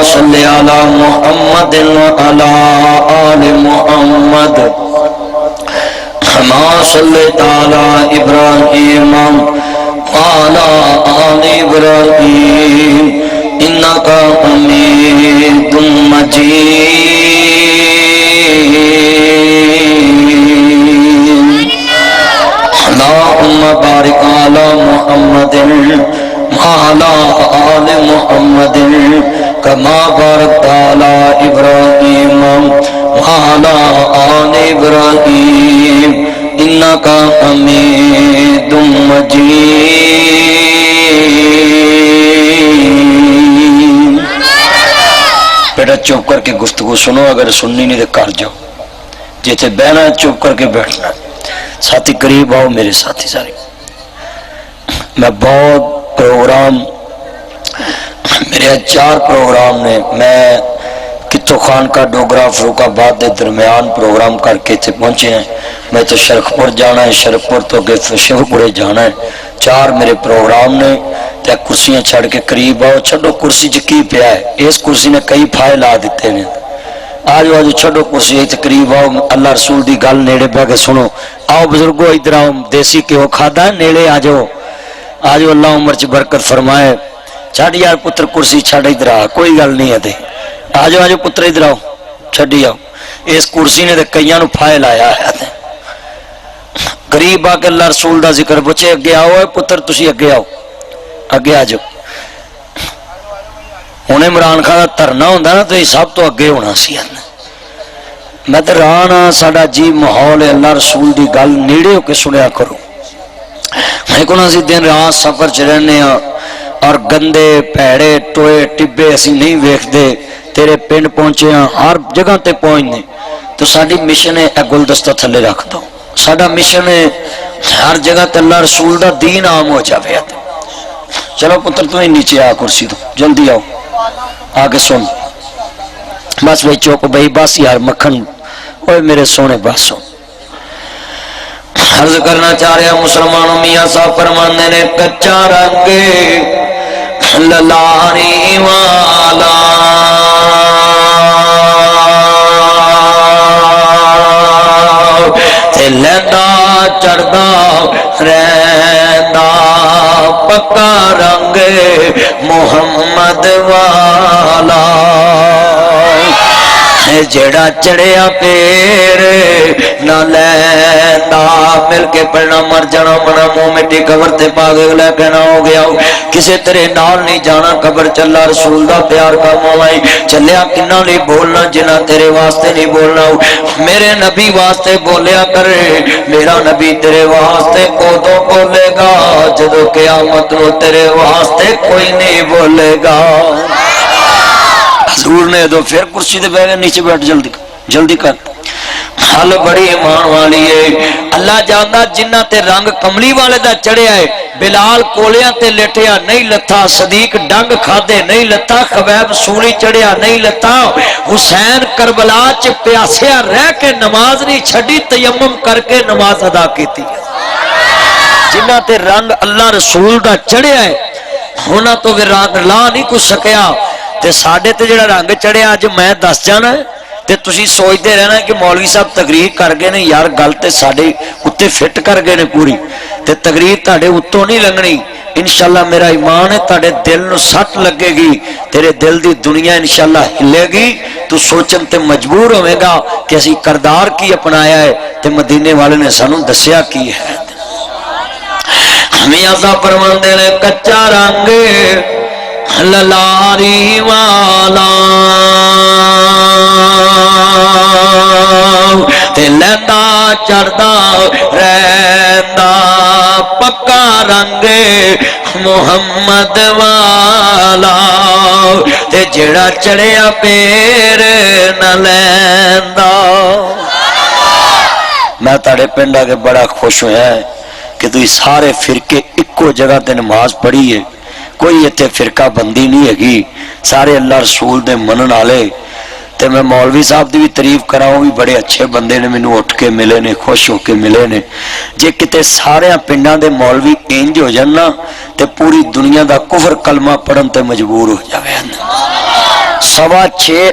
صل علی محمد وعلی آل محمد كما صليت على إبراهيم وعلى آل إبراهيم إنك حميد مجيد اللهم بارك على محمد وعلى آل محمد كما باركت على إبراهيم وعلى آل إبراهيم إنك حميد مجيد. بیٹا چپ کر کے گفتگو سنو، اگر سننی نہیں تو کر جاؤ، جیسے بہنا چپ کر کے بیٹھنا. ساتھی قریب آؤ میرے ساتھی سارے. میں بہت پروگرام، میرے 4 پروگرام نے، میں کتو خان کا ڈوگرا فروخ آباد کے درمیان پروگرام کر کے اتنے پہنچے ہیں. میں تو شرخپور جانا ہے، شرخپور تو اگے شیخوپورے جانا ہے. 4 میرے پروگرام نے. تے کرسیاں چھڑ کے قریب آؤ. چھڈو کرسی چ کی پیا ہے، اس کرسی نے کئی پھائے لا دیتے ہیں. آجو آجو چھڈو کرسی، اتنے قریب آؤ. اللہ رسول دی گل نیڑے بہ کے سنو. آؤ بزرگو ادھر آؤ، دیسی گھیو کھادا نیڑے آ جاؤ. آجو اللہ عمر چ برکت فرمائے. چھڈ یار پتر کرسی چھڈ، ادھر آ، کوئی گل نہیں ہے. آجو آجو پتر ادھر آؤ، چھڈی آؤ. اس کرسی نے کئیاں نو پھائے لایا ہے. قریب آ کے اللہ رسول دا ذکر پوچھے. اگے آؤ پتر، تسی اگے آؤ، اگے آ جاؤ. ہوں عمران خان کا دھرنا ہوں نا تو یہ سب تو اگے ہونا سی. میں تو رانا ساڈا جی ماحول ہے. اللہ رسول دی گل نیڑے ہو کے سنیا کرو. میں کو سی دن رات سفر چ رہنے ہاں اور گندے پیڑے ٹوئے ٹبے اسی نہیں ویکھدے. تیرے پنڈ پہنچے ہاں، ہر جگہ تے پہنچنے. تو ساری مشن ہے اے گلدستہ تھلے رکھ دو. ساڈا مشن ہے ہر جگہ تے اللہ رسول دا دین عام ہو جاوے. چلو پتر تو ہی نیچے آ کرسی تو جلدی آؤ، آگے سن. بس بھائی چوک بھائی، بس یار مکھن اوے میرے سونے بس سن. عرض کرنا چاہ رہے ہیں مسلمانوں، میاں صاحب فرماندے نے کچا رنگ للاری والا لینا چڑھدا رہندا پکا رنگ محمد والا. جڑا چڑھیا پیر نہ لیندا، مل کے پڑھنا مر جانا منا منہ مٹی قبر تے پا کے لے کے نہ ہو گیا. کسے تیرے نال نہیں جانا قبر. چلا رسول دا پیار کا مولائی چلیا کنہ نہیں بولنا جنہ تیرے واسطے نہیں بولنا. میرے نبی واسطے بولیا کرے. میرا نبی تیرے واسطے ادو بولے گا جدو قیامت نو تیرے واسطے کوئی نہیں بولے گا. حضور نے دو پھر کرسی دے بیٹھ نیچے بیٹھ، جلدی جلدی کر. حل بڑی ایمان والی ہے. اللہ جاندا جنہ تے رنگ کملی والے دا چڑھیا ہے. بلال کولیاں تے لٹیا نہیں لتھا، صدیق ڈنگ کھادے نہیں لتھا، خبیب سولی چڑھیا نہیں لتھا، حسین کربلا چ پیاسیا رہ کے نماز نہیں چھڈی، تیمم کر کے نماز ادا کیتی. جنہ تے رنگ اللہ رسول دا چڑھیا ہے ہونا تو بھی رنگ لا نہیں کچھ سکیا. تے ساڈے تے جڑا رنگ چڑھیا اج میں دس جانا ہے تے تسی سوچتے رہنا کہ مولوی صاحب تقریر کر گئے نے. یار گل تے ساڈے اتے فٹ کر گئے نے پوری. تے تقریر تہاڈے اتوں نہیں لنگنی. انشاءاللہ میرا ایمان ہے تہاڈے دل نو سٹ لگے گی. تیرے دل دی دنیا انشاءاللہ ہلے گی. تو سوچن تے مجبور ہوے گا کہ اسی کردار کی اپنایا ہے تے مدینے والے نے سانو دسیا کی ہے. میاں صاحب فرماندے نے کچا رنگ للاری والا تے لیندا چڑھدا رہندا پکا رنگ محمد والا. تے جڑا چڑھیا پیر نہ لیندا. میں تاڑے پنڈ آ کے بڑا خوش ہویا ہے کہ تو سارے فرقے ایکو جگہ تے نماز پڑھی ہے. کوئی اتنے فرقہ بندی نہیں ہے، سارے اللہ رسول دے منن والے. تے میں مولوی صاحب دی بھی تعریف کرا، وہ بھی بڑے اچھے بندے نے، مینوں اٹھ کے ملے نے، خوش ہو کے ملے نے. جے کتے سارے پنڈاں دے مولوی انج ہو جان نا تے پوری دنیا دا کفر کلمہ پڑھن تے مجبور ہو جاوے. 6.25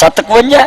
57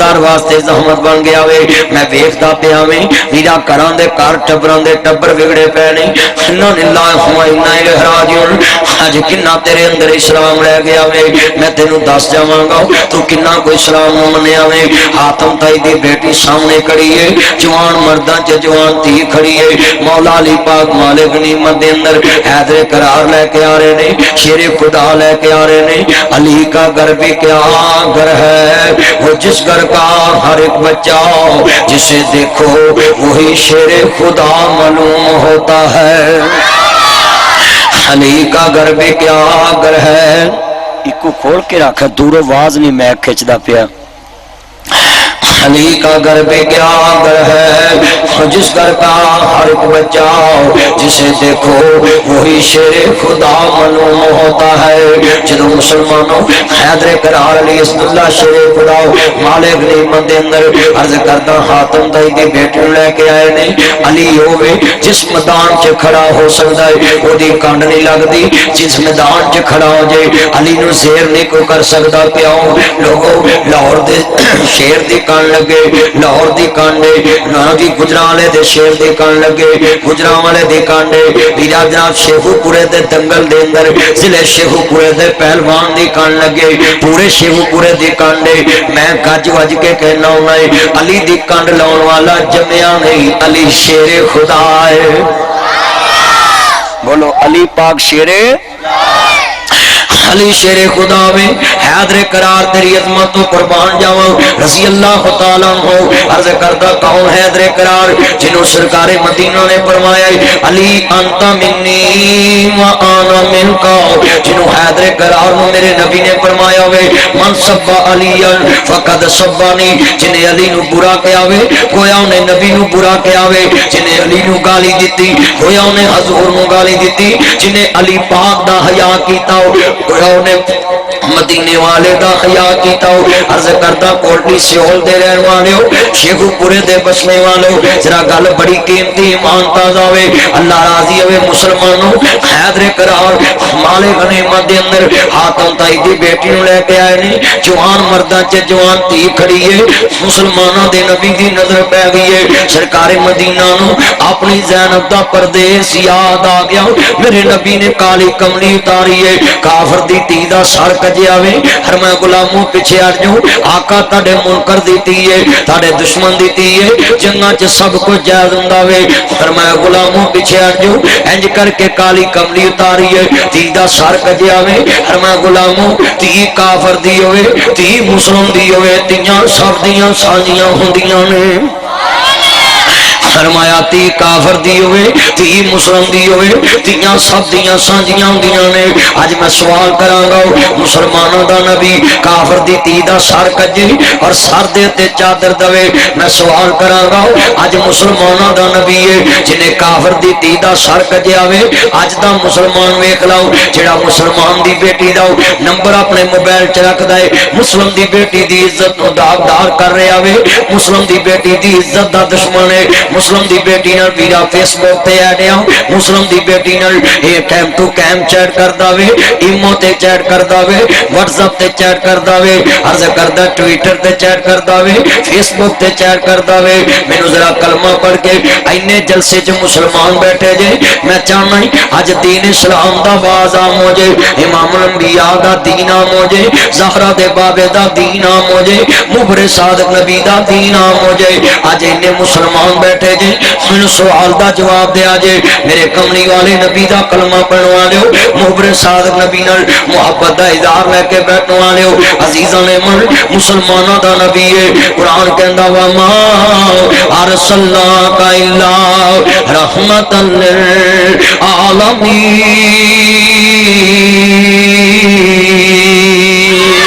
دار واسطے زحمت بن گیا وے میں ویکھدا پیا ویں میرا گھراں دے گھر ٹبراں دے ٹبر وگڑے پے نے انا للہ و انا الیہ راجعون اج کنا تیرے اندر اسلام رہ گیا وے میں تینوں دس جاواں گا تو کنا کوئی اسلام نو منیا وے حاتم تائی دی بیٹی سامنے کھڑی ہے جوان مرداں چ جوان تھی کھڑی ہے مولا علی پاک مالک نعمت دے اندر حیدر قرار لے کے آ رہے نے شیر خدا لے کے آ رہے نے علی کا گھر بھی کیا گھر ہے وہ جس گھر کا ہر ایک بچہ جسے دیکھو وہی شیر خدا معلوم ہوتا ہے علی کا گھر بھی کیا گھر ہے ایک کھول کے رکھا دور آواز نہیں میں کھچدا پیا علی کا گھر بھی کیا گھر ہے جس گھر کا ہر ایک بچہ جسے دیکھو وہی شیر خدا معلوم ہوتا ہے جدو مسلمانوں حیدر قرار علی اسد اللہ شیر خدا مالک نعمت دے اندر عرض کردا حاتم تائی دی بیٹی لے کے آئے نے علی ہوے جس میدان چ کھڑا ہو سکدا ہے اودی کنڈ نہیں لگدی جس میدان چ کھڑا ہو جائے علی نو زیر نہیں کو کر سکدا پیا لوگو لاہور دے شیر دی کان لگے لاہور دی کانڈے ناوی گجراں والے دے شیر دی کان لگے گجراں والے دی کانڈے ویرا جناب شیخو پورے دے دنگل دے اندر ضلع شیخو پورے دے پہلوان دی کان لگے پورے شیخو پورے دی کانڈے میں گج وج کے کہنا ہونا ہے علی دی کانڈ لاؤن والا جمیا نہیں علی شیر خدا ہے بولو علی پاک شیر علی شیر خدا میں حیدر قرار تیری عظمت تو قربان جاواں رضی اللہ تعالیٰ عنہ عرض کرتا کون حیدر قرار جنہوں سرکار مدینہ نے فرمایا علی انت منی و انا منکا جنہوں حیدر قرار میرے نبی نے فرمایا ہوئے من سب علی فقد سبانی جنہیں علی نو برا کیا ہوئے گویا انہیں نبی نو برا کیا ہوئے جنہیں علی نو گالی دیتی گویا انہیں حضور نو گالی دیتی جنہیں علی پاک دا حیا کیتا ہو نے مدینے والے دا حیا کیتا ہو عرض کرتا کوٹلی سیول دے رہن والے ہو شیخو پورے دے بسنے والے ہو ذرا گل بڑی قیمتی ایمان تازہ ہوئے اللہ راضی ہوئے مسلمانوں حیدر قرار مالک نعمت دے اندر حاتم تائی دی بیٹی نو لے کے آئے نے جوان مرداں چ جوان تھی کھڑی ہے مسلمانوں دے نبی دی نظر پہ گئی ہے سرکار مدینہ نو اپنی زینب دا پردیس یاد آ گیا میرے نبی نے کالی کملی اتاری ہے کافر دی تی دا سر کجیا وے فرمایا غلاموں پیچھے ہٹ جاؤ آقا تاڈے منکر دی تی ہے تاڈے دشمن دی تی ہے جنگاں چ سب کچھ جائز ہوندا وے فرمایا غلاموں پیچھے ہٹ جاؤ انج کر کے کالی کملی اتاری ہے تی دا سر کجیا وے فرمایا غلاموں تی کافر دی ہوئے تی مسلم دی ہوئے تیاں سب دیاں سانجیاں ہوندیاں نے فرمایا تی کافر دی ہوئے تی مسلم دی ہوئے تیاں سب دیاں سانجیاں ہوندیاں نے اج میں سوال کراں گا مسلمانوں دا نبی کافر دی تی دا سر کجے اور سر دے تے چادر دوے میں سوال کراں گا اج مسلمانوں دا نبی ہے جنہیں کافر دی تی دا سر کجے آوے اج دا مسلمان ویکھ لاؤ جڑا مسلمان دی بیٹی دا نمبر اپنے موبائل چ رکھدا ہے مسلم دی بیٹی دی عزت نو داغدار کر رہا وے مسلم دی بیٹی دی عزت دا دشمن ہے مسلم دی بیٹی نال ویرا فیس بک تے ایڈ آ مسلم دی بیٹی نال اے ٹائم ٹو ٹائم چیٹ کردا وے ایمو تے چیٹ کردا وے واٹس ایپ تے چیٹ کردا وے عرض کردا ٹویٹر تے چیٹ کردا وے فیس بک تے چیٹ کردا وے مینوں ذرا کلمہ پڑھ کے اینے جلسے چ مسلمان بیٹھے جے میں چاہنا اج دین اسلام دا باز عام ہو جے امام الانبیاء دا دین عام ہو جے زہرا دے بابے دا دین عام ہو جے مبر صادق نبی دا دین عام ہو جے اج اینے مسلمان بیٹھے جے میں سوال دا جواب دیا جے میرے کملی والے نبی دا کلمہ پڑھنے والے ہو محبر صادق نبی نال محبت دا اظہار لے کے بیٹھنے والے ہو عزیزاں نے من مسلمانوں دا نبی ہے قرآن کہندا وا ما ارسلناک الا رحمتا للعالمین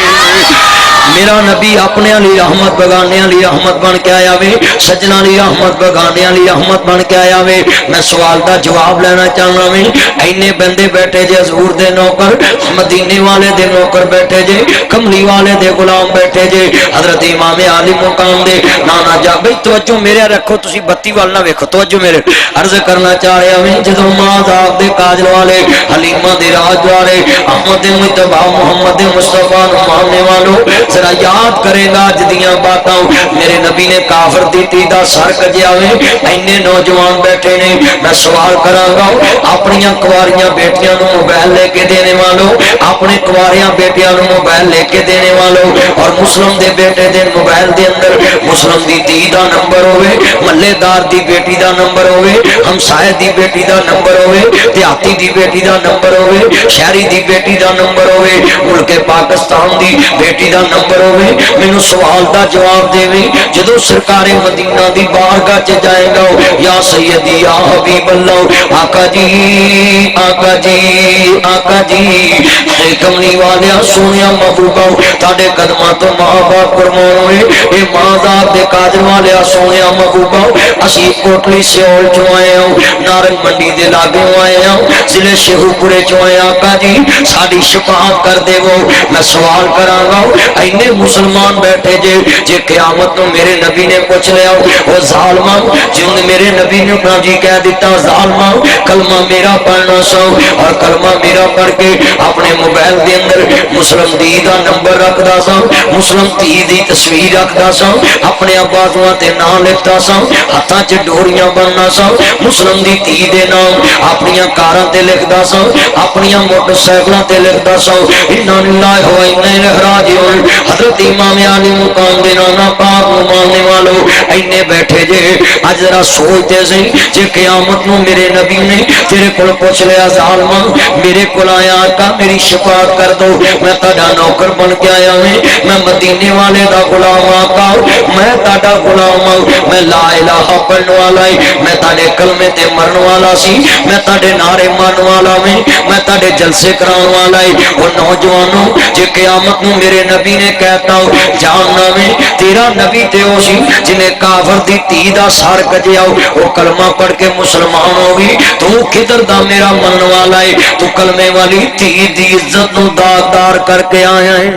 میرا نبی اپنے علی رحمت بگانے علی رحمت بن کے آیا وے سجنا علی رحمت بگانے علی رحمت بن کے آیا وے میں سوال دا جواب لینا چاہنا وے اینے بندے بیٹھے جے حضور دے نوکر مدینے والے دے نوکر بیٹھے جے کملی والے دے غلام بیٹھے جے حضرت امام علی مقام دے نانا جا بھئی توجہ میرے رکھو تسی بتی وال نہ ویکھو توجہ میرے عرض کرنا چاہ رہا وے جدوں ماذاب دے کاجل والے حلیمہ دے راج والے احمد مجتبی محمد مصطفی نو ماننے والوں ذرا یاد کرے گا اج دیاں باتاں میرے نبی نے کافر دی تی دا سر کجیا وے اینے نوجوان بیٹھے نے میں سوال کراں گا اپنی کواریاں بیٹیاں نو موبائل لے کے دینے والوں اپنے کواریاں بیٹیاں نو موبائل لے کے دینے والوں اور مسلم دے بیٹے دے موبائل دے اندر مسلم دی تی دا نمبر ہوئے محلے دار دی بیٹی دا نمبر ہوئے ہمسائے دی بیٹی دا نمبر ہوئے دیہاتی دی بیٹی دا نمبر ہوئے شہری دی بیٹی دا نمبر ہوئے ملک پاکستان دی بیٹی دا نمبر ہوئے مینوں سوال دا جواب دے جدو سرکار مدینہ دی بارگاہ چ جائے گا یا سیدی یا حبیب اللہ آقا جی آقا جی آقا جی کملی والیا سونیا محبوبا تاڑے قدماں تو ماں باپ قربان ہوئے اے ماں ذات دے قادر والیا سونیا محبوبا اسی کوٹلی سیول چوں آئے ہوں نارنگ منڈی دے لاگے آئے ہوں ضلع شہو پورے چوں آئے آقا جی ساڑی شفاعت کر دے وہ میں سوال کراں گا اینے مسلمان بیٹھے جے قیامت تو میرے نبی نے پوچھ لیا وہ ظالمہ جن میرے نبی نے اپنا جی کہہ دیتا ظالمہ کلمہ میرا پڑھنا سو اور کلمہ میرا پڑھ کے اپنے mobile they another Muslim the the number رکھ دا سا مسلم تی دی تصویر رکھ دا سا اپنے آبازواں تے نام لکھتا سا ہتھاں چ ڈوریاں بننا سا مسلم دی تی دے نام اپنی کاراں تے لکھ دا سا اپنی موٹر سائیکلاں تے لکھ دا سا انا للہ و انا الیہ راجعون حضرت امام علی مقام دے نانا پاک ماننے والوں اینے بیٹھے جے اج ذرا سوچتے سی جے قیامت نو میرے نبی نے تیرے کول پوچھ لیا ظالما میرے کول آیا آقا میری شفاعت کر دو میں تہاڈا نوکر بن کے آیا ہوں میں مدینے والے دا غلام آقا میں تہاڈا غلام ہوں میں لا الہ پڑھن والا ہوں میں تہاڈے کلمے تے مرن والا سی میں تہاڈے نعرے مارن والا ہوں میں تہاڈے جلسے کراون والا ہوں او نوجوانوں جے قیامت نو میرے نبی نے کہتا ہو جاننا میں تیرا نبی تے ہو سی جنہیں کافر دی تی دا سار کجے آؤ وہ کلمہ پڑھ کے مسلمان ہوگی تو کدھر دا میرا من والا ہے تو کلمے والی تی دی عزت نو داغدار کر کے آیا ہے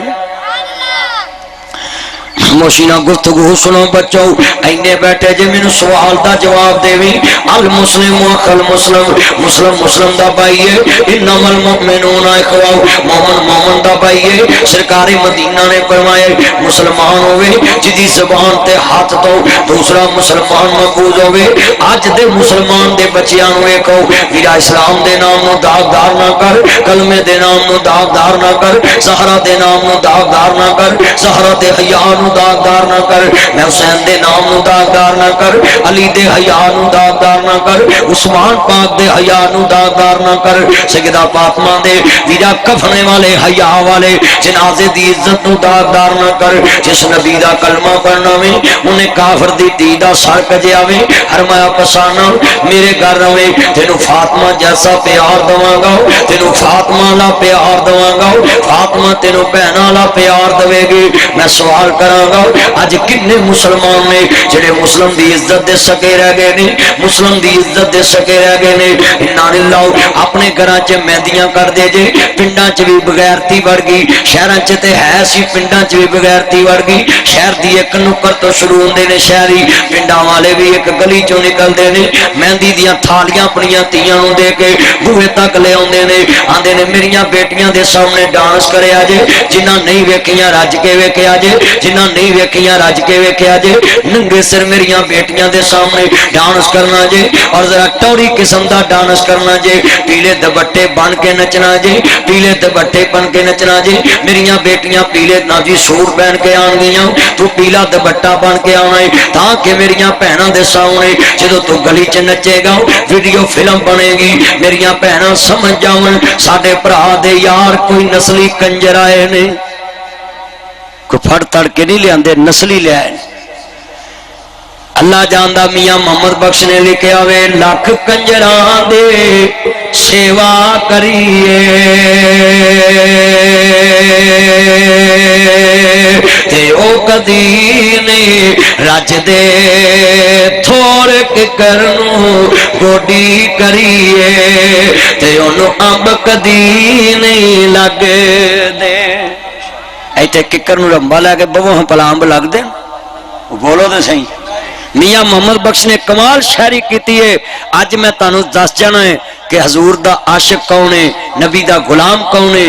موشینہ گفتگو سنو بچو اینے بیٹھے جے میں سوال دا جواب دے وی المسلم و اخل مسلم مسلم مسلم دا بائیے انما المؤمنون اخواو مومن مومن دا بائیے سرکار مدینہ نے فرمائے مسلمان ہوئے جدی زبان تے ہاتھ دو دوسرا مسلمان محفوظ ہوئے آج دے مسلمان دے بچیاں ہوئے کہو ویرا اسلام دے نام نو داغدار نہ کر کلمے دے نام نو داغدار نہ کر زہرہ دے نام نو داغدار نہ کر زہرہ دے حیاء نو داغدار نہ کر میں حسین دے نام نو داغدار نہ کر علی دے حیاء نو داغدار نہ کر عثمان پاک دے حیاء نو داغدار نہ کر سیدہ فاطمہ دے ویرا کفنے والے حیاء والے جنازے دی عزت نو داغدار نہ کر جس نبی دا کلمہ پڑھنا میں انہیں کافر دی دیدہ سار کجے آوے فرمایا پسانا میرے گھر روے تینو فاطمہ جیسا پیار دواں گا تینو فاطمہ لا پیار دواں گا فاطمہ تینو بہنا لا پیار دوے گی میں سوال کراں گا اج کنے مسلمان نے جڑے مسلم دی عزت دے سکے رہ گئے نے مسلم دی عزت دے سکے رہ گئے نے انا للہ اپنے گھراں چ مہندیاں کر دے جے پنڈاں چ بھی بغیرتی بڑھ گئی شہراں چ تے ہے سی پنڈاں چ بھی بغیرتی بڑھ گئی شہر دی ایک نکر تو شروع ہوندے نے شہری پنڈاں والے بھی ایک گلی چوں نکلدے نے مہندی دیاں تھالیاں اپنیاں تیاں نوں دے کے بوہے تک لے اوندے نے آندے نے میریاں بیٹیاں دے سامنے ڈانس کریا جے جنہاں نہیں ویکھیاں رج کے ویکھیا جے جنہاں نہیں ویکھیاں رج کے ویکھیا جے ننگے سر میریاں بیٹیاں دے سامنے ڈانس کرنا جے اور ذرا ٹوری قسم دا ڈانس کرنا جے پیلے دوپٹے بن کے نچنا جے پیلے دوپٹے بن کے نچنا جے میریاں بیٹیاں پیلے نا جی سوٹ پہن کے آن گیاں تو پیلا دوپٹہ بن کے آنا ہے تاکہ میریاں بہناں دے سامنے جدوں تو گلی چ نچے گا ویڈیو فلم بنے گی میریاں بہناں سمجھ جاون ساڈے بھرا دے یار کوئی نسلی کنجر آئے نے کوئی پھڑ تڑ کے نہیں لے آندے نسلی لے آئے اللہ جاندہ میاں محمد بخش نے لکھیا وے لاکھ کنجراں دے سیوا کریے تے او کدی نہیں رج دے تھوڑ کے کرنوں گوڈی کریے تے انہوں امب کدی نہیں لگ دے ایتے ککر نو رمبا لے کے بہو ہم پلامب لگ دے بولو دے صحیح میاں محمد بخش نے کمال شاعری کیتی ہے آج میں تانوں دس جانا ہے کہ حضور دا عاشق کون ہے نبی دا غلام کون ہے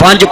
5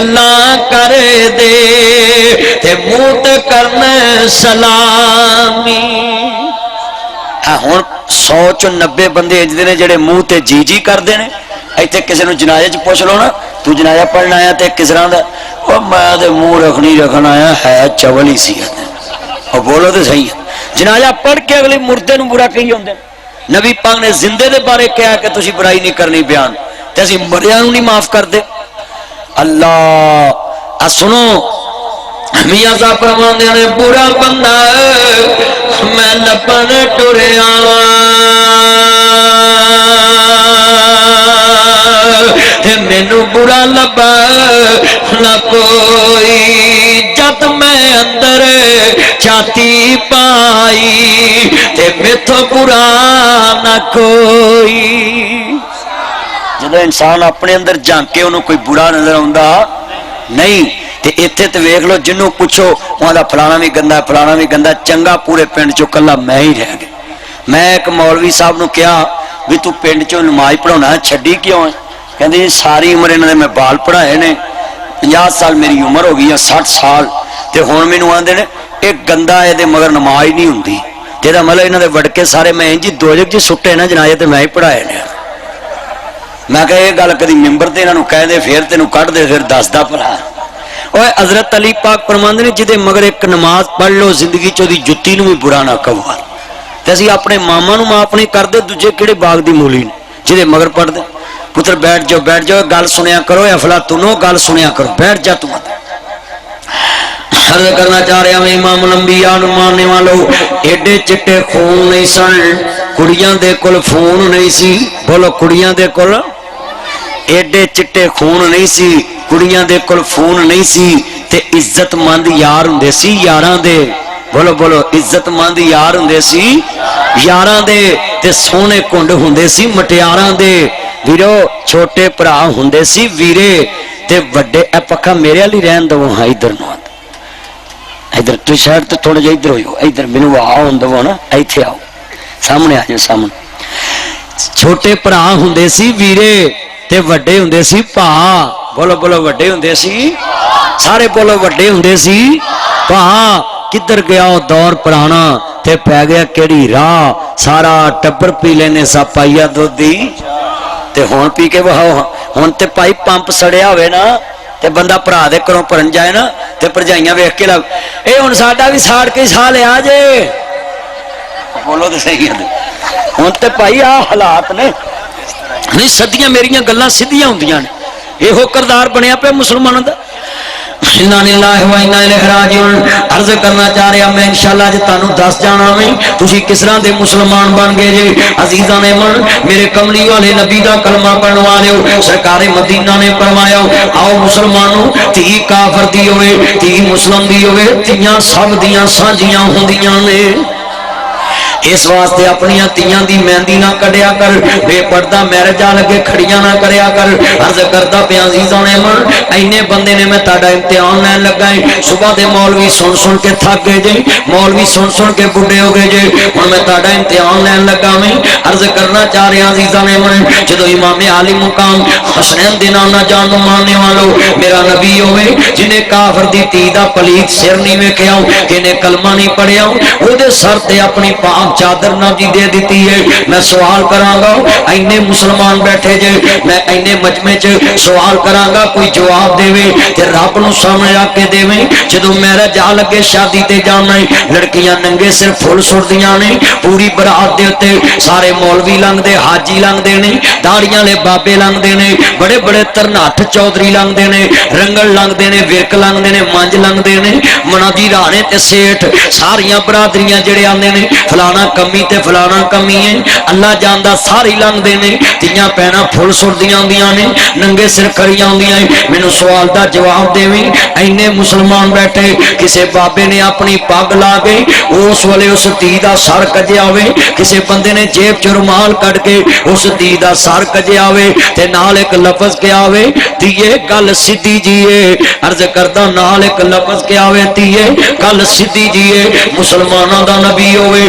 گلاں کر دے تے منہ تے کرنا سلامی. ہن 100 بندے اجدے نے جڑے منہ تے جی جی کردے نے. ایتھے کسے نوں جنازے چ پوچھ لو نا تو جنازہ پڑھنا آیا تے کس طرح دا او میں تے منہ رکھنا آیا ہے چول ہی سی. اور بولو تے صحیح ہے. جنازہ پڑھ کے اگلے مردے نوں برا کہی ہوندے. نبی پاک نے زندے دے بارے کہا کہ تسی برائی نہیں کرنی بیان تے اسی مریاں نوں نہیں معاف کر دے. اللہ سنو میاں صاحب فرماندے نے برا بندہ میں لبن ٹریا تے مینوں برا لبا نہ کوئی جد میں اندر چھاتی پائی تے میتھوں برا نہ کوئی. جب انسان اپنے اندر جھانکے انہوں کوئی برا نظر آتا نہیں تے ایتھے تے ویکھ لو جنوں پوچھو وہاں دا فلانا بھی گندا فلانا بھی گندا چنگا پورے پنڈ چوں کلا میں ہی رہ گیا. میں ایک مولوی صاحب نو کہا بھی تو پنڈ چوں نماز پڑھانا چھڈی کیوں ہے؟ کہندے جی ساری عمر انہاں نے میں بال پڑھائے نے 50 سال میری عمر ہو گئی ہے 60 سال تے ہن مینوں آندے نے ایک گندا ہے تے مگر نماز نہیں ہوندی جہاں مطلب انہاں دے وڑکے سارے میں جی دوزخ جی سٹے نا جنازے تے میں ہی پڑھائے نے. میں کہا یہ گل کدی ممبر تے انہاں نوں کہہ دے پھر تینوں کڈ دے پھر دسدا بھلا. اوے حضرت علی پاک فرماندے نے جدے مگر ایک نماز پڑھ لو زندگی چ دی جُتی نوں بھی برا نہ کہو تے اسی اپنے ماما نوں معاف نہیں کردے دوجے کہڑے باغ دی مولی نے جدے مگر پڑھ دے. پتر بیٹھ جاؤ گل سنیا کرو افلاطونو گل سنیا کرو بیٹھ جا تم. عرض کرنا چاہ رہا ہوں امام الانبیاء نوں ماننے والوں ایڈے چٹے خون نہیں سن کڑیاں دے کول فون نہیں سی. بولو کڑیاں دے کول ایڈے چٹے خون نہیں سی کڑیاں دے کول فون نہیں سی تے عزت مند یار ہوندے سی یاراں دے. بولو بولو عزت مند یار ہوندے سی یاراں دے تے سونے کنڈ ہوندے سی مٹیاراں دے. ویرو چھوٹے بھرا ہوندے سی ویرے تے وڈے. اے پکا میرے والی رہن دو ہاں ادھر نو ادھر تو شہر تو تھوڑا جا ادھر ہوئیو ادھر مینوں آؤ دو نا ایتھے آؤ سامنے آ جاؤ سامنے. چھوٹے بھرا ہوندے سی ویرے تے وڈے ہوندے سی پا. بولو بولو وڈے ہوندے سی سارے بولو وڈے ہوندے سی پا. کدھر گیا وہ دور پرانا تے پی گیا کیڑی راہ سارا ٹبر پی لینے سا پائیا دودھ دی تے ہون پی کے بہاؤ. ہون تے پائی پمپ سڑیا ہوئے نا تے بندہ پرا دے کروں پرن جائے نا تے پرجائیاں ویکھ کے لگ اے ہن ساڈا بھی ساڑ کے سا لیا جے. بولو تے صحیح ہے. ہن تے پائی آ حالات نے نہیں صدیاں میریاں گلاں سیدھیاں ہوندیاں نے. یہو کردار بنیا پہ مسلمانوں دا. انا للہ و انا الیہ راجعون. عرض کرنا چاہ رہا میں انشاءاللہ جے تانوں دس جانا میں تسی کس طرح دے مسلمان بن گئے جے. عزیزاں نے من میرے کملی والے نبی دا کلمہ پڑھن والے سرکار مدینہ نے فرمایا آؤ مسلمانوں تھی کافر دی ہوئے تھی مسلم دی ہوئے تیاں سب دیاں سانجیاں ہوندیاں نے. اس واسطے اپنی تیاں دی مہندی نہ کڈیا کر بے پردہ میرج آ لگے کھڑیاں نہ کریا کر. عرض کردا پیا عزیزاں نے من اینے بندے نے میں تہاڈا امتحان لین لگا ہے. صبح دے مولوی سن کے تھک گئے جے مولوی سن کے بڈھے ہو گئے جے ہن میں تہاڈا امتحان لین لگا میں. عرض کرنا چاہ رہا عزیزاں نے من جدوں امام عالی مقام حسنین دے نام نہ جان ماننے والو میرا نبی ہوئے جنہیں کافر دی تی دا پلیت سر نہیں ویکھیا کنے کلمہ نہیں پڑھیا او دے سر تے اپنی پاک چادر نہ جی دے دیتی ہے. میں سوال کراں گا اینے مسلمان بیٹھے جے میں اینے مجمع چ سوال کراں گا کوئی جواب دے تے رب نو سامنے رکھ کے دے. جدوں میرا جا لگے شادی تے جانا لڑکیاں ننگے سر پھول سٹدیاں نے پوری برات دے اوتے سارے مولوی لنگ دے حاجی لنگ دے نے داڑیاں لے بابے لنگ دے نے بڑے بڑے ترناٹھ چودھری لنگ دے نے رنگل لنگ دے نے ورک لنگ دے نے منج لنگ دے نے منادی رانے تے سیٹھ ساریاں برادریاں جڑے آندے نے فلانا کمی تے فلانا کمی ہے اللہ جاندا ساری لنگ دے نے تیاں پینا پھول سردیاں ہوندیاں نے ننگے سر کھڑیاں ہوندیاں. مینوں سوال دا جواب دیویں اینے مسلمان بیٹھے کسے بابے نے اپنی پگ لا کے اس ویلے اس دی دا سر کجیا ہوئے کسے بندے نے جیب چ رومال کڈ کے اس دی دا سر کجیا ہوئے تے نال ایک لفظ کیا ہوئے تیے گل سیدھی جیے. عرض کردا نال ایک لفظ کیا ہوئے تیے گل سیدھی جیے. مسلماناں دا نبی ہوئے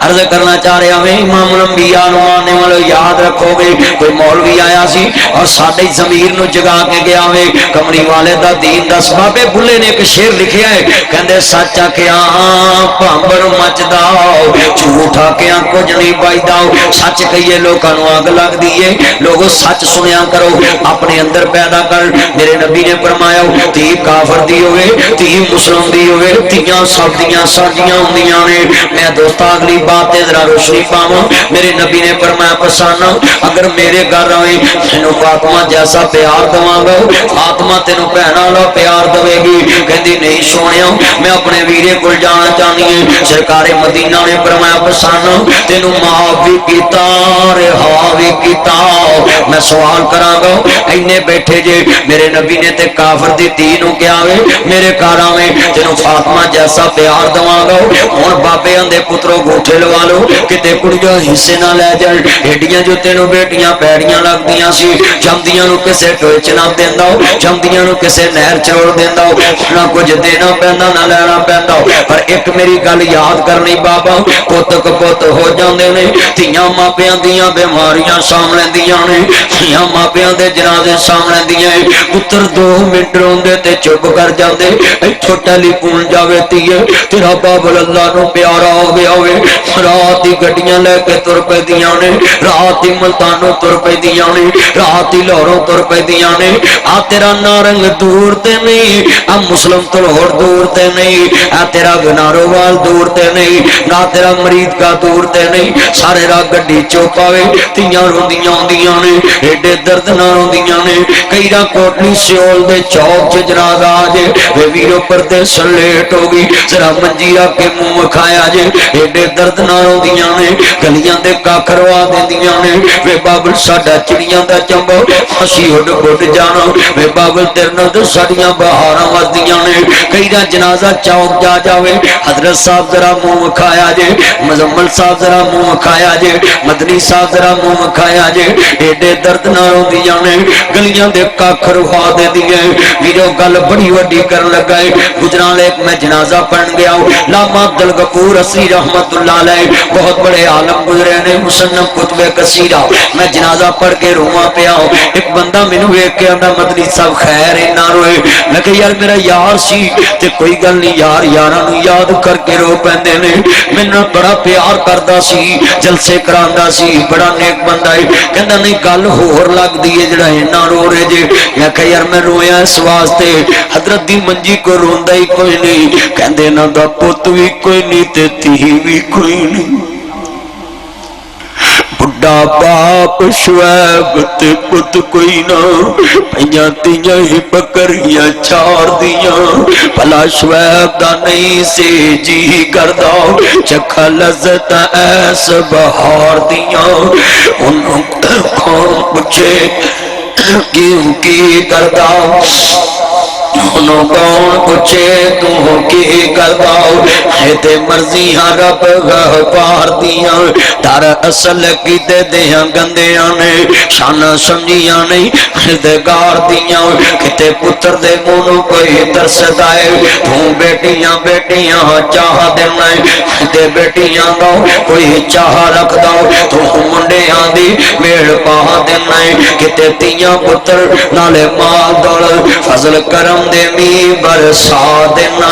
عرض کرنا چاہ رہا میں امام الانبیاء ماننے والے یاد رکھو گے کوئی مولوی آیا سی اور ساڈے ضمیر نو جگا کے گیا وے کمری والے دا دین دس بابے بلے نے ایک شعر لکھیا ہے کہندے سچ آکھیا پامبر مچدا جھوٹ آکھیا کچھ نہیں بچدا سچ کہیے لوکاں نو اگ لگ دیے لوگوں سچ سنیا کرو اپنے اندر پیدا کر میرے نبی نے فرمایا تی کافر دی ہوئے تی مسلم دی ہوئے تیاں سب دیاں ساجیاں ہوندیاں نے میں دوستا اگلی بات تے ذرا روشنی پاواں میرے نبی نے فرمایا پسانا اگر میرے گھر آئے تینوں فاطمہ جیسا پیار دواں گا فاطمہ تینوں بہن والا پیار دے گی کہندی نہیں سونیا میں اپنے ویرے کول جانا چاہنی ہے سرکار مدینہ نے فرمایا پسانا تینوں معاف بھی کیتا رہا بھی کیتا میں سوال کراں گا اینے بیٹھے جے میرے نبی نے تے کافر دی دھی نو کیا وے میرے گھر آویں تینوں فاطمہ جیسا پیار دواں گا ہن بابے اندے پترو گوٹھے لوا لو کتے کڑیاں حصے نہ لے جان ایڈیاں جو تینوں بیٹیاں پیڑیاں لگدیاں سی جمدیاں نو کسے ٹوئے چ نہ دیندا جمدیاں نو کسے نہر چروڑ دیندا نہ کچھ دینا پیندا نہ لینا پیندا پر ایک میری گل یاد کرنی بابا پت کپت ہو جاندے نے تھیاں ماپیاں دیاں بیماریاں سام لیندیاں نے تھیاں ماپیاں دے جنازے سام لیندیاں پتر 2 منٹ روندے تے چپ کر جاندے ایتھوں ٹیلی فون جاوے تیے تیرا بابل اللہ نو پیارا ہو گیا ہوئے رات دی گڈیاں لے کے تر پے دیاں نے رات دی ملتانوں تر پے دیاں نے رات دی لاہوروں تر پے دیاں نے آ تیرا نارنگ دور تے نہیں آ مسلم تلہور دور تے نہیں آ تیرا گنارو وال دور تے نہیں نہ تیرا مرید کا دور تے نہیں سارے راہ گڈی چوپاوے تیاں روندیاں ہوندیاں نے ایڈے درد نہ روندیاں نے کئی راہ کوٹلی سیول دے چوک چ جنازہ آ جے وے ویرو پردے سلیٹ ہو گئی ذرا منجی آ کے منہ کھایا جے ایڈے درد نہ روندیاں نے گلیاں دے کاکھروا دیندیاں نے وے بابل ساڈا چڑیاں دا چمبو اسی اڈ اڈ جانا وے بابل تیرے نال تے ساڈیاں بہاراں وسدیاں نے کئی دا جنازہ چوک جا جاوے حضرت صاحب ذرا منہ کھایا جے مزمل صاحب ذرا منہ کھایا جے مدنی صاحب ذرا منہ کھایا جے ایڈے درد نہ روندیاں نے گلیاں دے کاکھروا دیندیاں ویرو گل بڑی وڈی کرن لگا ہے گجران ایک میں جنازہ پڑھن گیا علامہ عبدل غفور اسی رحمت اللہ علیہ بہت بڑے عالم گزرے نے مصنف کتب کثیرہ میں جنازہ پڑھ کے رواں پیا ایک بندہ مینوں ویکھ کے آندا مدنی صاحب خیر نہ روئے میں کہ یار میرا یار سی تے کوئی گل نہیں یار یاراں نوں یاد کر کے رو پیندے نے مینوں بڑا پیار کردا سی جلسے کراندا سی بڑا نیک بندہ ہے کہندا نہیں گل ہور لگدی ہے جڑا اینا رو رہے جے میں کہ یار میں رویا اس واسطے حضرت دی منجی کو روندا ہی کوئی نہیں کہندے نہ دا پت وی کوئی نہیں تے تھی وی کوئی نہیں بڑا باپ شعیب تے پت کوئی نہ پہیاں تیاں ہی بکریاں چار دیاں بھلا شعیب دا نہیں سے جی کردا چکھا لذت ایس بہار دیاں انہوں کون پوچھے کیوں کی کردا انہوں کون پوچھے تو کی کردا ہے تے مرضیاں رب غفار دیاں در اصل کی دے دیاں گندیاں نے شانہ سمجھیاں نہیں خردگار دیاں کتے پتر دے مونو کوئی ترسد آئے تو بیٹیاں بیٹیاں چاہ دینا کتے بیٹیاں دا کوئی چاہ رکھ دا تو منڈیاں دی میڑ پاہ دینا کتے تیاں پتر نالے مال دول فضل کرم دے می برسا دینا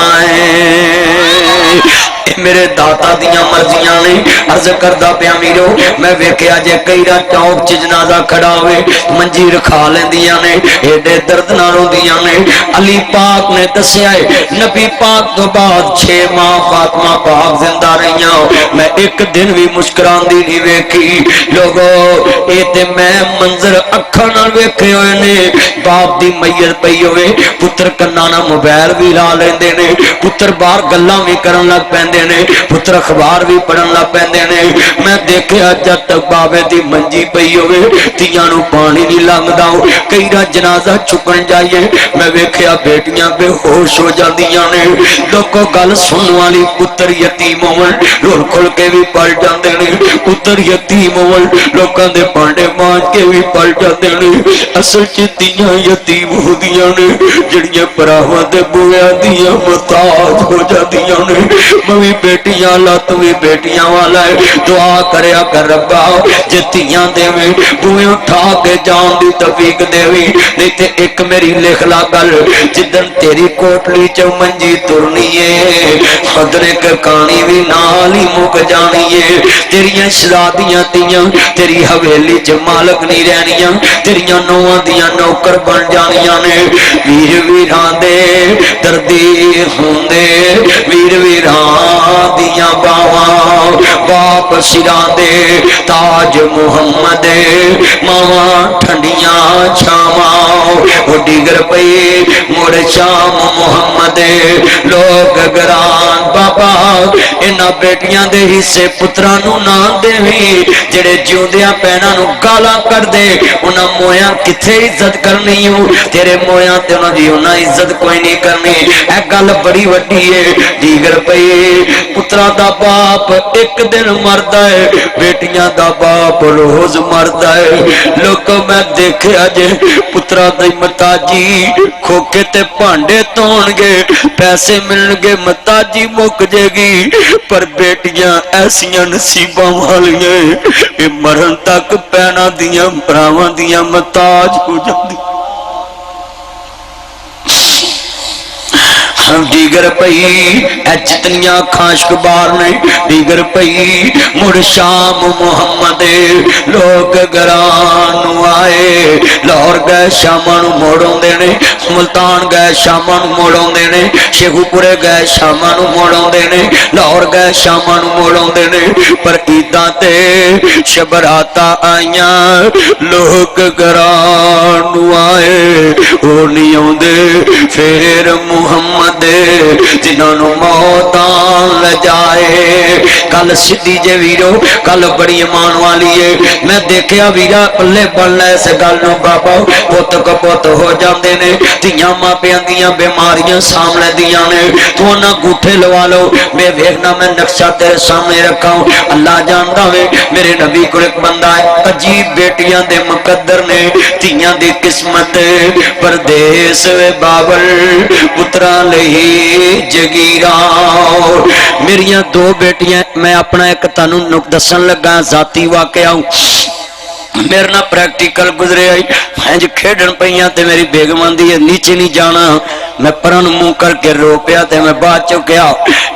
میرے داتا دیاں مرضیاں نے عرض کردہ پیا میرو میں ویکھیا جے کئی را چوک چ جنازہ کھڑا ہوئے منجی رکھا لیندیاں نے ایڈے درد نہ روندیاں نے علی پاک نے دسیا ہے نبی پاک تو بعد 6 ماہ فاطمہ پاک زندہ رہیاں میں ایک دن بھی مسکران دی نہیں ویکھی لوگو اے تے میں منظر اکھاں نال ویکھے ہوئے نے باپ دی میت پئی ہوئے پتر کنانا موبائل بھی لا لیندے نے پتر باہر گلاں بھی کرن لگ پیندے نے پتر اخبار بھی پڑھن لگ پیندے نے میں دیکھیا جب تک بابے دی منجی پئی ہوئے تیاں نو پانی نہیں لنگدا کئی را جنازہ چکن جائیے میں ویکھیا بیٹیاں بے ہوش ہو جاندیاں نے لوگوں گل سنن والی پتر یتیم ہون رول کھل کے بھی پل جاندے نے پتر یتیم ہون لوکاں دے پانڈے مانج کے بھی پل جاندے نے اصل چ تیاں یتیم ہوندیاں نے جڑیاں پراواں دے بویاں دیاں محتاج ہو جاندیاں نے میں بھی بیٹیاں لا تو بھی بیٹیاں والا ہے دعا کریا کر ربا جے تیاں دیویں بوئیں اٹھا کے جان دی توفیق دیویں نہیں تے ایک میری لکھ لا گل جدن تیری کوٹلی چ منجی ترنی ہے خدرے کے کہانی بھی نال ہی مک جانی ہے تیریاں شرابیاں تیاں تیری حویلی چ مالک نہیں رہنیاں تیریاں نواں دیاں نوکر بن جانیاں نے ویر ویران دے دردی ہوندے ویر ویران دیاں باواں باپ سران دے تاج محمد ماواں ٹھنڈیاں چھاواں وہ ڈگر پئی مڑ شام محمد لوگ گران بابا انہاں بیٹیاں دے حصے پتراں نو نہ دیویں جڑے جیوندیاں پینا نو گالاں کر دے انہاں مویاں کتھے عزت کرنی ہوں تیرے مویاں تے انہاں دی انہاں عزت کوئی نہیں کرنی اے گل بڑی وڈی ہے دیگر پئی پتراں دا باپ ایک دن مردا ہے بیٹیاں دا باپ روز مردا ہے لوگ میں دیکھیا جے پتراں دی متاجی کھوکے تے بھانڈے دھون گے پیسے ملن گے متاجی مک جے گی پر بیٹیاں ایسیاں نصیباں والیاں اے مرن تک پینا دیاں براواں دیاں متاج ہو جاندی دیگر پئی اے جتنیاں خاشک بار نے دیگر پئی مڑ شام محمد لوگ گران آئے لاہور گئے شاماں نو موڑوں دینے ملتان گئے شاماں نو موڑوں دینے شیخو پورے گئے شاماں نو موڑوں دینے لاہور گئے شاماں نو موڑوں دینے پر عیداں تے شبراتا آئیاں لوگ گران آئے او نہیں آؤندے پھر محمد جنہوں نے موتاں لجائے کل سدھی جے ویرو کل بڑی ایمان والی ہے میں دیکھیا ویرا پلے بن لے سے گل نو بابا پوت کو پوت ہو جاندے نے تیاں ماں پیاں دیاں بیماریاں سامنے دیاں نے تو نہ گوٹھے لوا لو میں ویکھنا میں نقشہ تیرے سامنے رکھا ہوں اللہ جاندا وے میرے نبی کو ایک بندہ ہے عجیب بیٹیاں دے مقدر نے تیاں دی قسمت پردیس وے باول پتراں لئی جگیرہ میریاں دو بیٹیاں میں اپنا ایک تانوں دسن لگا ذاتی واقعہ ہوں میرے نہ پریکٹیکل گزرے آئی ہنج کھیڑن پہیاں تے میری بیگمان دی نیچے نہیں جانا میں پرن منہ کر کے رو پیا تے میں بات چکیا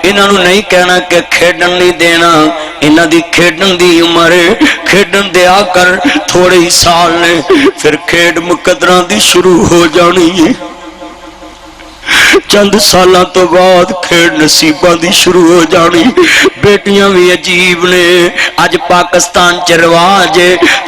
انہاں نو نہیں کہنا کہ کھیڑن نہیں دینا انہاں دی کھیڑن دی عمر کھیڑن دیا کر تھوڑے ہی سال نے پھر کھیڑ مقدران دی شروع ہو جانی ہے چند سالاں تو بعد کھیڑ نصیباں دی شروع ہو جانی بیٹیاں بھی عجیب نے اج پاکستان چ رواج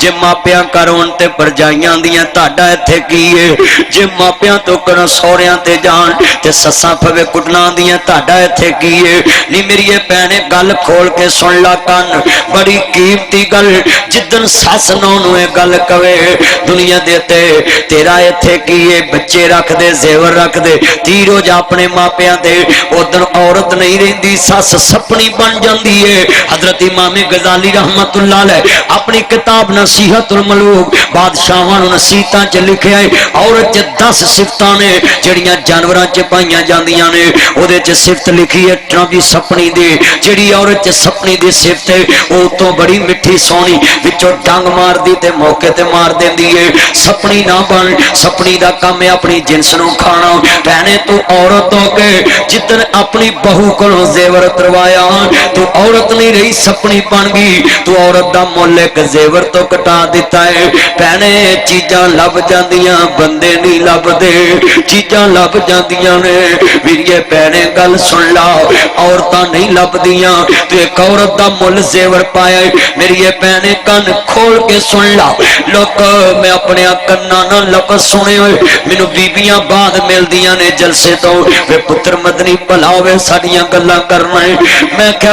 جے ماپیاں کرون تے پرجائیاں دیاں تہاڈا ایتھے کی ہے جے ماپیاں تو کرن سوریاں تے جان تے سساں پھوے کٹناں دیاں تہاڈا ایتھے کی ہے نہیں میری بہنے گل کھول کے سن لا کن بڑی قیمتی گل جدن سس نو نو گل کہے دنیا دے تے تیرا ایتھے کی ہے بچے رکھ دے زیور رکھ دے تیرو جا اپنے ماپیاں دے ادھر عورت نہیں رہندی سس سپنی بن جاندی ہے حضرت امام غزالی رحمت اللہ علیہ اپنی کتاب نصیحت الملوک بادشاہاں نو نصیحتاں چ لکھیا ہے عورت 10 صفتاں نے جڑیاں جانوراں چ پائیاں جاندیاں نے او دے چ صفت لکھی ہے ٹرابی سپنی دی جڑی عورت چ سپنی دی صفت ہے او تو بڑی مٹھی سونی وچوں ڈنگ مار دی تے موقع تے مار دیندی ہے سپنی نہ بن سپنی دا کام ہے اپنی جنس نو کھانا پہنے تو عورت ہو کے جتن اپنی بہو کو زیور اتروایا تو عورت نہیں رہی سپنی بن گئی تو عورت دا مول ایک زیور تو کٹا دیتا ہے پہنے چیزاں لب جاندیاں بندے نہیں لب دے چیزاں لب جاندیاں نے میری پہنے گل سن لا عورتاں نہیں لب دیاں تو ایک عورت دا مول زیور پایا ہے میری پہنے کن کھول کے سن لا لوگ میں اپنے کنا نہ لفظ سنے ہوئے مینوں بیبیاں بعد مل دیاں نے جلسے تو وے پتر مدنی بھلا ہوئے ساڈیاں گلاں کرنا ہے میں کہا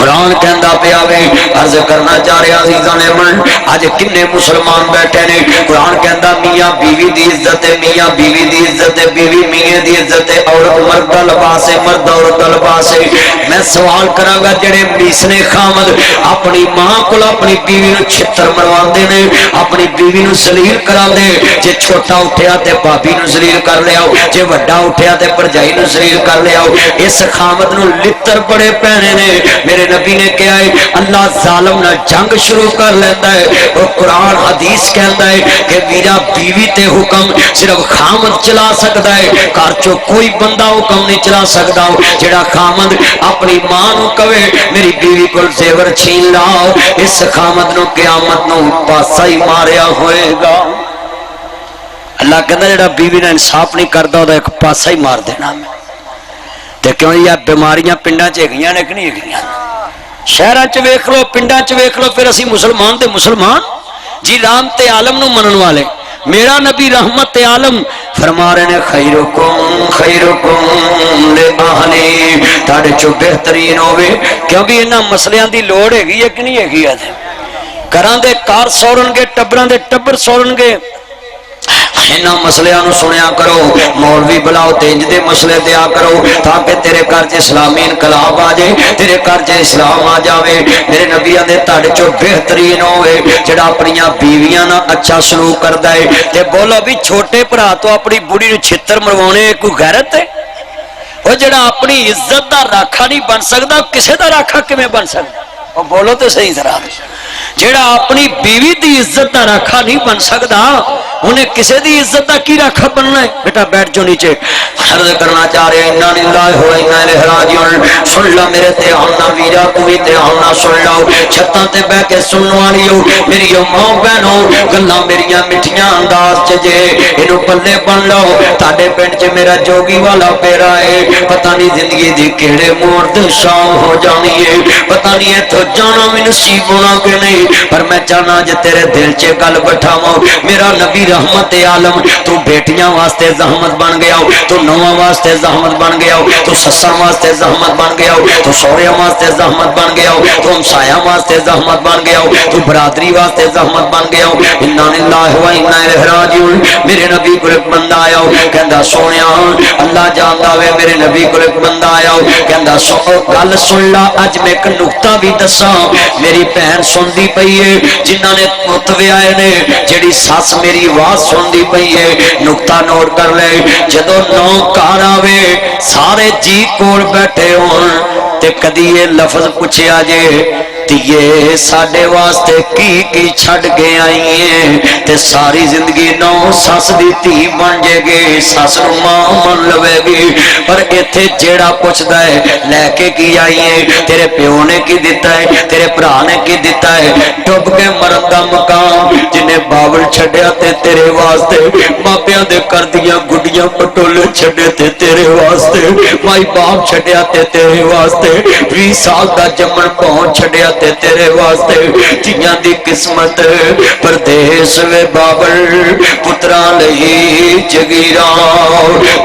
قرآن کہندا پیا وے عرض کرنا چاہ رہا عزیزاں نے من اج کنے مسلمان بیٹھے نے قرآن کہندا میاں بیوی دی عزت ہے میاں بیوی دی عزت ہے بیوی میاں دی عزت ہے عورت مرد دا لباس ہے مرد عورت دا لباس ہے میں سوال کراں گا جڑے میسنے خامد اپنی ماں کول اپنی بیوی نو چھتر مرواندے نے اپنی بیوی نو ذلیل کراندے جے چھوٹا اٹھیا تے بھابی نو ذلیل کر لیا جے وڈا اٹھیا تے پرجائی نو ذلیل کر لیا اس خامد نو لتر بڑے پینے نے میرے نبی نے کہا ہے اللہ ظالم نہ جنگ شروع کر لیتا ہے اور قرآن حدیث کہتا ہے کہ میرا بیوی تے حکم صرف خامد چلا سکتا ہے گھر چو کوئی بندہ حکم نہیں چلا سکتا جڑا خامد اپنی ماں نو کہے میری بیوی کو زیور چھین لاؤ اس خامد نو قیامت نو پاسا ہی ماریا ہوئے گا اللہ کہتا ہے جڑا بیوی نے انصاف نہیں کرتا وہ ایک پاسا ہی مار دینا میں تے کیوں یہ بیماریاں پنڈا چ گئی نے کہ نہیں گئی شہراں چ ویکھ لو پنڈاں چ ویکھ لو پھر اسی مسلمان تے مسلمان جی رحمت عالم نو منن والے میرا نبی رحمت عالم فرما رہے ہیں خیرکم لأہلی تاڑے چو بہترین ہوئے کیونکہ انہاں مسئلیاں دی لوڑ ہے گی ہے کہ نہیں ہے گی ہے کران دے کار سورن گے ٹبران دے ٹبر سورن گے انہاں مسئلیاں نو سنیا کرو مولوی بلاؤ تینج دے مسئلے دیا کرو تاکہ تیرے گھر چ اسلامی انقلاب آ جائے تیرے گھر چ اسلام آ جاوے میرے نبی دے تڑ چو بہترین ہوئے جڑا اپنیاں بیویاں نہ اچھا سلوک کردا ہے تے بولو بھی چھوٹے بھرا تو اپنی بڑی نو چھتر مروانے کوئی غیرت ہے وہ جڑا اپنی عزت دا راکھا نہیں بن سکدا کسے دا راکھا کیویں بن سکدا وہ بولو تو صحیح ذرا جیڑا اپنی بیوی دی عزت دا راکھا نہیں بن سکدا انہیں کسے دی عزت دا کی راکھا بننا ہے بیٹا بیٹھ جو نیچے عرض کرنا چاہ رہے ہیں انا للہ و انا الیہ راجعون سن لا میرے تے آنا ویرا کوئی تے آنا سن لاؤ چھتاں تے بہ کے سنن والیو میری ماں بہنوں گلاں میریاں مٹھیاں انداز چ جے اینو پلے بن لو تہاڈے پنڈ چ میرا جوگی والا پیرا ہے پتہ نہیں زندگی دی کیڑے موڑ تے شام ہو جانی ہے پتہ نہیں ایتھوں جانا بھی نصیب ہونا کہ نہیں پر میں چاہنا جے تیرے دل چ گل بٹھاواں میرا نبی رحمت عالم تو بیٹیاں واسطے زحمت بن گیا تو نواں واسطے زحمت بن گیا تو سساں واسطے زحمت بن گیا تو سوہریاں واسطے زحمت بن گیا تو ہمسایاں واسطے زحمت بن گیا تو برادری واسطے زحمت بن گیا انا للہ و انا الیہ راجعون میرے نبی کو ایک بندہ آیا کہندا سونیا اللہ جاندا وے میرے نبی کو ایک بندہ آیا کہندا گل سن لا اج میں ایک نقطہ بھی دساں میری بہن سندی پئی ہے جنہاں نے پت ویائے نے جڑی ساس میری آواز سندی پئی ہے نقطہ نوٹ کر لے جدو نو کار آوے سارے جی کول بیٹھے ہون تے کدی یہ لفظ پوچھیا جے یہ ساڈے واسطے کی چھڈ کے آئی ہیں تے ساری زندگی نو سس دی تھی بن جے گی سس نو ماں من لوے گی پر ایتھے جیڑا پوچھدا ہے لے کے کی آئی ہے تیرے پیو نے کی دیتا ہے تیرے بھرا نے کی دیتا ہے ڈب کے مرن دا مقام جنہیں باول چھڈیا تے تیرے واسطے ماپیاں دے کر دیاں گڈیاں پٹولے چھڈے تے تیرے واسطے مائی باپ چھڈیا تے تیرے واسطے 20 سال دا جمن پہنچ چھڈیا تے تیرے واسطے تیاں دی قسمت پردیس وے بابل پترا لئی جگیراں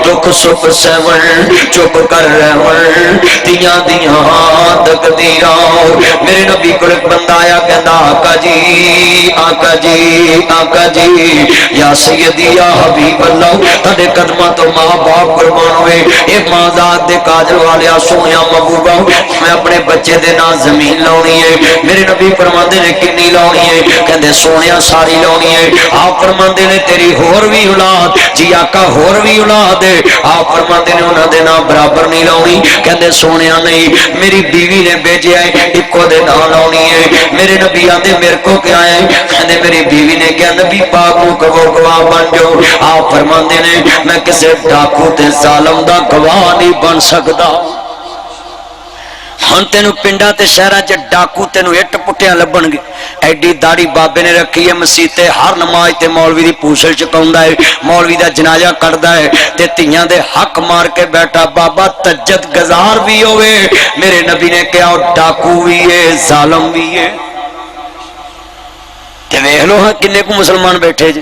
دکھ سکھ سہون چپ کر رہون تیاں دیاں تقدیراں میرے نبی کو ایک بندہ آیا کہندا آقا جی آقا جی آقا جی یا سیدی یا حبیب اللہ تھے قدمہ تو ماں باپ قربان ہوئے ایک ماں ذات دے کاجل والیا سویا محبوبہ میں اپنے بچے دے نا زمین لاؤنی ہے میرے نبی فرماندے نے کنی لاؤنی ہے کہندے سونیا ساری لاؤنی ہے آپ فرماندے نے تیری ہور بھی اولاد جی آقا ہور بھی اولاد ہے آپ فرماندے نے انہاں دے نا برابر نہیں لاؤنی کہندے سونیا نہیں میری بیوی نے بھیجیا ہے اکو دے نا لاؤنی ہے میرے نبی آندے میرے کو کیا ہے کہندے میری بیوی نے کہا نبی پاک نو کہو گواہ بن جو آپ فرماندے نے میں کسے ڈاکو تے ظالم دا گواہ نہیں بن سکدا ہن تینو پنڈا تے شہراں چ ڈاکو تینو اٹ پٹیاں لبن گے ایڈی داڑھی بابے نے رکھی ہے مسیح تے ہر نماز تے مولوی دی پوچھل چکاوندا ہے مولوی دا جنازہ کڈدا ہے تے تیاں دے حق مار کے بیٹھا بابا تجد گزار بھی ہوئے میرے نبی نے کہا ڈاکو بھی ہے ظالم بھی ہے تے ویکھ لو ہاں کنے کو مسلمان بیٹھے جے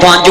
5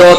2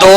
2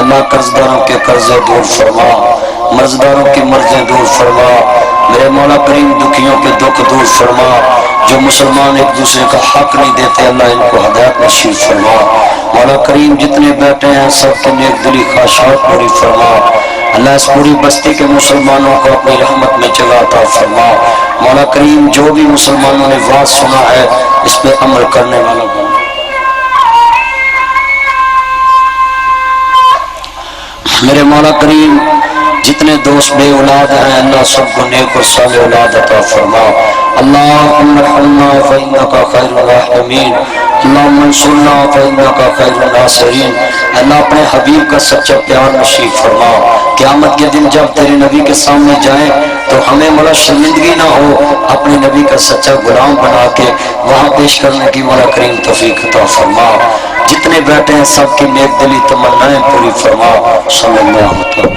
اللہ قرضداروں کے قرضے دور فرما، مرضداروں کی مرضیں دور فرما، میرے مولا کریم دکھیوں کے دکھ دور فرما، جو مسلمان ایک دوسرے کا حق نہیں دیتے اللہ ان کو ہدایت نصیب فرما، مولا کریم جتنے بیٹھے ہیں سب کی نیک دلی خواہشات پوری فرما، اللہ اس پوری بستی کے مسلمانوں کو اپنی رحمت میں جگہ عطا فرما، مولا کریم جو بھی مسلمانوں نے واعظ سنا ہے اس پہ عمل کرنے والا بنا، میرے مولا کریم جتنے دوست بے اولاد ہیں اللہ سب کو نیک اور صالح اولاد عطا فرما، اللہم ارحمنا فإنک خیر الراحمین، اللہم انصرنا فإنک خیر الناصرین، اللہ اپنے حبیب کا سچا پیار نصیب فرما، قیامت کے دن جب تیرے نبی کے سامنے جائیں تو ہمیں مولا شرمندگی نہ ہو، اپنے نبی کا سچا غلام بنا کے وہاں پیش کرنے کی مولا کریم توفیق عطا فرما، جتنے بیٹھے ہیں سب کی نیک دلی تمنائیں پوری فرما، صلی اللہ علیہ وسلم۔